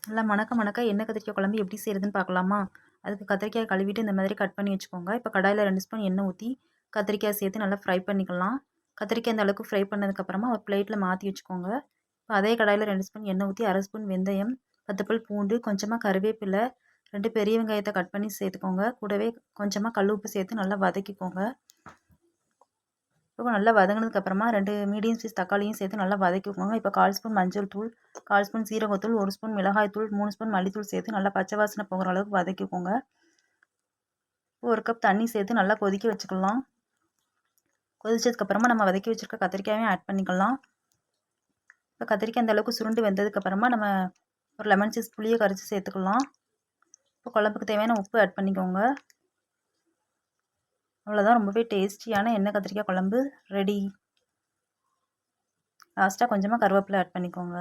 நல்லா மணக்க மணக்க எண்ணெய் கத்திரிக்காய் குழம்பு எப்படி செய்கிறதுன்னு பார்க்கலாமா? அதுக்கு கத்திரிக்காய் கழுவிட்டு இந்த மாதிரி கட் பண்ணி வச்சுக்கோங்க. இப்போ கடாயில் 2 ஸ்பூன் எண்ணெய் ஊற்றி கத்திரிக்காய் சேர்த்து நல்லா ஃப்ரை பண்ணிக்கலாம். கத்திரிக்காய் இந்த அளவுக்கு ஃப்ரை பண்ணதுக்கப்புறமா ஒரு பிளேட்டில் மாற்றி வச்சுக்கோங்க. இப்போ அதே கடாயில் 2 ஸ்பூன் எண்ணெய் ஊற்றி 1/2 ஸ்பூன் வெந்தயம், 10 பல் பூண்டு, கொஞ்சமாக கருவேப்பிலை, 2 பெரிய வெங்காயத்தை கட் பண்ணி சேர்த்துக்கோங்க. கூடவே கொஞ்சமாக கல் உப்பு சேர்த்து நல்லா வதக்கிக்கோங்க. இப்போ நல்லா வதங்கினதுக்கப்புறமா 2 மீடியம் சைஸ் தக்காளியும் சேர்த்து நல்லா வதக்கிக்கோங்க. இப்போ 1/4 ஸ்பூன் மஞ்சள் தூள், 1/4 ஸ்பூன் சீரகத்தூள், 1 ஸ்பூன் மிளகாய் தூள், 3 ஸ்பூன் மல்லித்தூள் சேர்த்து நல்லா பச்சை வாசனை போகிற அளவுக்கு வதக்கிக்கோங்க. இப்போ 1 கப் தண்ணி சேர்த்து நல்லா கொதிக்க வச்சுக்கலாம். கொதிச்சதுக்கப்புறமா நம்ம வதக்கி வச்சுருக்க கத்திரிக்காயும் ஆட் பண்ணிக்கலாம். இப்போ கத்திரிக்காய் அந்த அளவுக்கு சுருண்டு வெந்ததுக்கப்புறமா நம்ம ஒரு லெமன் சைஸ் புளியை கரைச்சி சேர்த்துக்கலாம். இப்போ குழம்புக்கு தேவையான உப்பு ஆட் பண்ணிக்கோங்க. அவ்வளோதான், ரொம்பவே டேஸ்டியான எண்ணெய் கத்திரிக்காய் குழம்பு ரெடி. லாஸ்ட்டாக கொஞ்சமாக கருவேப்பிலை ஆட் பண்ணிக்கோங்க.